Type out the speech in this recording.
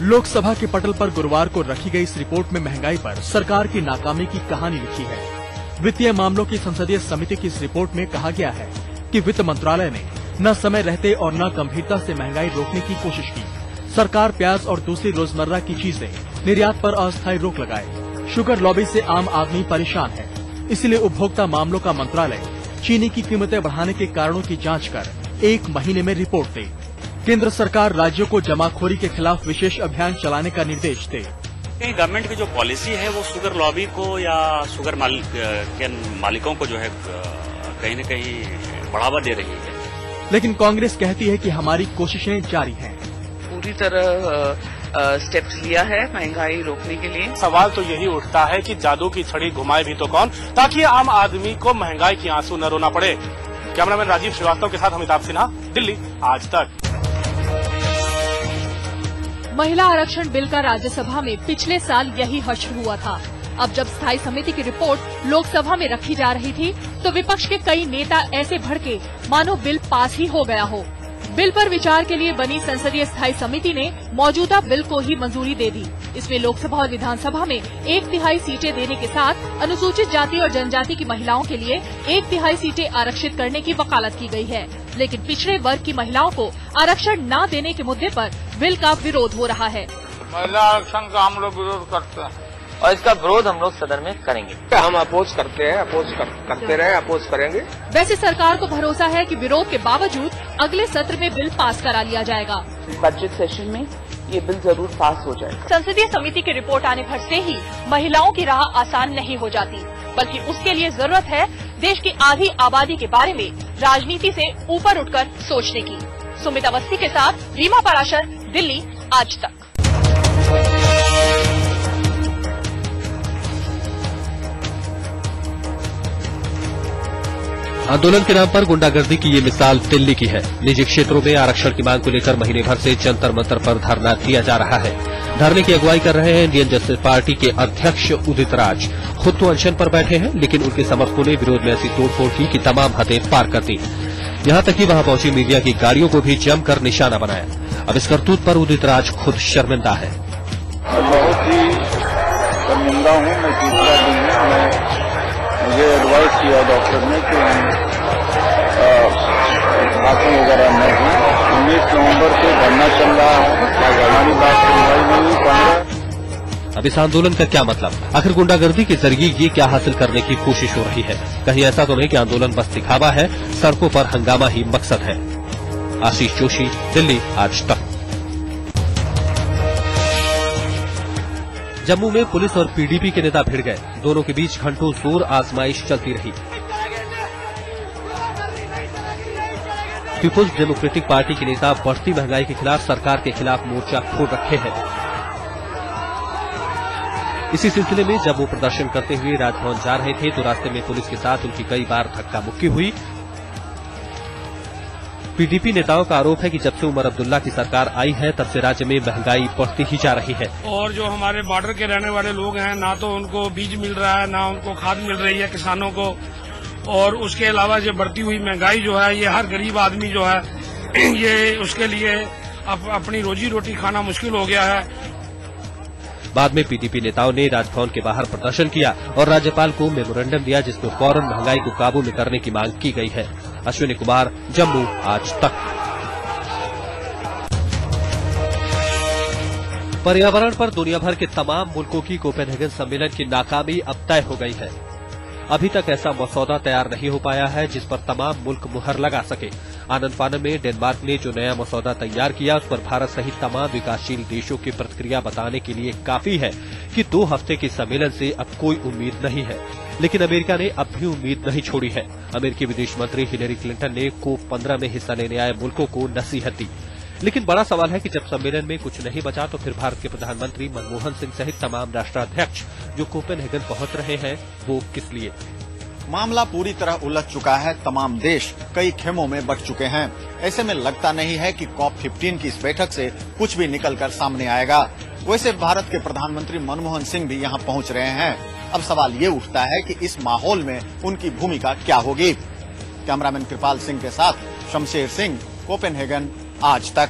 लोकसभा के पटल पर गुरुवार को रखी गई इस रिपोर्ट में महंगाई पर सरकार की नाकामी की कहानी लिखी है। वित्तीय मामलों की संसदीय समिति की इस रिपोर्ट में कहा गया है कि वित्त मंत्रालय ने न समय रहते और न गंभीरता से महंगाई रोकने की कोशिश की। सरकार प्याज और दूसरी रोजमर्रा की चीजें निर्यात पर अस्थायी रोक लगाए। शुगर लॉबी से आम आदमी परेशान है, इसलिए उपभोक्ता मामलों का मंत्रालय चीनी की कीमतें बढ़ाने के कारणों की जांच कर 1 महीने में रिपोर्ट दे। केंद्र सरकार राज्यों को जमाखोरी के खिलाफ विशेष अभियान चलाने का निर्देश दे। गवर्नमेंट की जो पॉलिसी है वो शुगर लॉबी को या शुगर के मालिकों को जो है कहीं न कहीं बढ़ावा दे रही है। लेकिन कांग्रेस कहती है कि हमारी कोशिशें जारी हैं। पूरी तरह स्टेप्स लिया है महंगाई रोकने के लिए। सवाल तो यही उठता है कि जादू की छड़ी घुमाए भी तो कौन, ताकि आम आदमी को महंगाई की आंसू न रोना पड़े। कैमरामैन राजीव श्रीवास्तव के साथ अमिताभ सिन्हा, दिल्ली, आज तक। महिला आरक्षण बिल का राज्यसभा में पिछले साल यही हश्र हुआ था। अब जब स्थायी समिति की रिपोर्ट लोकसभा में रखी जा रही थी तो विपक्ष के कई नेता ऐसे भड़के मानो बिल पास ही हो गया हो। बिल पर विचार के लिए बनी संसदीय स्थायी समिति ने मौजूदा बिल को ही मंजूरी दे दी। इसमें लोकसभा और विधानसभा में 1/3 सीटें देने के साथ अनुसूचित जाति और जनजाति की महिलाओं के लिए 1/3 सीटें आरक्षित करने की वकालत की गई है। लेकिन पिछड़े वर्ग की महिलाओं को आरक्षण न देने के मुद्दे पर बिल का विरोध हो रहा है। महिला आरक्षण का हम लोग विरोध करते हैं और इसका विरोध हम लोग सदन में करेंगे। हम अपोज करते हैं, करते रहे, अपोज करेंगे। वैसे सरकार को भरोसा है कि विरोध के बावजूद अगले सत्र में बिल पास करा लिया जाएगा। बजट सेशन में ये बिल जरूर पास हो जाएगा। संसदीय समिति की रिपोर्ट आने भर से ही महिलाओं की राह आसान नहीं हो जाती, बल्कि उसके लिए जरूरत है देश की आधी आबादी के बारे में राजनीति से ऊपर उठकर सोचने की। सुमित अवस्थी के साथ रीमा पराशर, दिल्ली, आज तक। आंदोलन के नाम पर गुंडागर्दी की ये मिसाल दिल्ली की है। निजी क्षेत्रों में आरक्षण की मांग को लेकर महीने भर से जंतर मंतर पर धरना दिया जा रहा है। धरने की अगुवाई कर रहे हैं इंडियन जस्टिस पार्टी के अध्यक्ष उदित राज। खुद तो अनशन पर बैठे हैं, लेकिन उनके समर्थकों ने विरोध में ऐसी तोड़फोड़ की कि तमाम हदें पार कर दी। यहां तक कि वहां पहुंची मीडिया की गाड़ियों को भी जमकर निशाना बनाया। अब इस करतूत पर उदित राज खुद शर्मिंदा है। बहुत ही शर्मिंदा हूँ मैं, तीसरा दिन है। मुझे एडवाइस किया डॉक्टर ने कि भाषण वगैरह न हो। 19 नवम्बर से धरना चल रहा है, हमारी बात सुनवाई नहीं पा रहा। अब इस आंदोलन का क्या मतलब? आखिर गुंडागर्दी के जरिए ये क्या हासिल करने की कोशिश हो रही है? कहीं ऐसा तो नहीं कि आंदोलन बस दिखावा है, सड़कों पर हंगामा ही मकसद है। आशीष जोशी, दिल्ली, आज तक। जम्मू में पुलिस और पीडीपी के नेता भिड़ गए। दोनों के बीच घंटों जोर आजमाइश चलती रही। पीपुल्स डेमोक्रेटिक पार्टी के नेता बढ़ती महंगाई के खिलाफ सरकार के खिलाफ मोर्चा खोल रखे हैं। इसी सिलसिले में जब वो प्रदर्शन करते हुए राजभवन जा रहे थे तो रास्ते में पुलिस के साथ उनकी कई बार धक्का मुक्की हुई। पीडीपी नेताओं का आरोप है कि जब से उमर अब्दुल्ला की सरकार आई है तब से राज्य में महंगाई बढ़ती ही जा रही है। और जो हमारे बॉर्डर के रहने वाले लोग हैं, ना तो उनको बीज मिल रहा है, ना उनको खाद मिल रही है किसानों को। और उसके अलावा जो बढ़ती हुई महंगाई जो है, ये हर गरीब आदमी जो है ये उसके लिए अपनी रोजी रोटी खाना मुश्किल हो गया है। बाद में पीडीपी नेताओं ने राजभवन के बाहर प्रदर्शन किया और राज्यपाल को मेमोरेंडम दिया, जिसमें फौरन महंगाई को काबू में करने की मांग की गई है। अश्विनी कुमार, जम्मू, आज तक। पर्यावरण पर दुनिया भर के तमाम मुल्कों की कोपेनहेगन सम्मेलन की नाकामी अब तय हो गई है। अभी तक ऐसा मसौदा तैयार नहीं हो पाया है जिस पर तमाम मुल्क मुहर लगा सके। आनन फानन में डेनमार्क ने जो नया मसौदा तैयार किया उस पर भारत सहित तमाम विकासशील देशों की प्रतिक्रिया बताने के लिए काफी है कि 2 हफ्ते के सम्मेलन से अब कोई उम्मीद नहीं है। लेकिन अमेरिका ने अब भी उम्मीद नहीं छोड़ी है। अमेरिकी विदेश मंत्री हिलेरी क्लिंटन ने COP15 में हिस्सा लेने आए मुल्कों को नसीहत दी। लेकिन बड़ा सवाल है कि जब सम्मेलन में कुछ नहीं बचा तो फिर भारत के प्रधानमंत्री मनमोहन सिंह सहित तमाम राष्ट्राध्यक्ष जो कोपेनहेगन पहुंच रहे हैं वो किस लिए? मामला पूरी तरह उलझ चुका है। तमाम देश कई खेमों में बंट चुके हैं। ऐसे में लगता नहीं है कि COP15 की इस बैठक से कुछ भी निकलकर सामने आएगा। वैसे भारत के प्रधानमंत्री मनमोहन सिंह भी यहां पहुंच रहे हैं। अब सवाल ये उठता है कि इस माहौल में उनकी भूमिका क्या होगी। कैमरामैन कृपाल सिंह के साथ शमशेर सिंह, कोपेनहेगन, आज तक।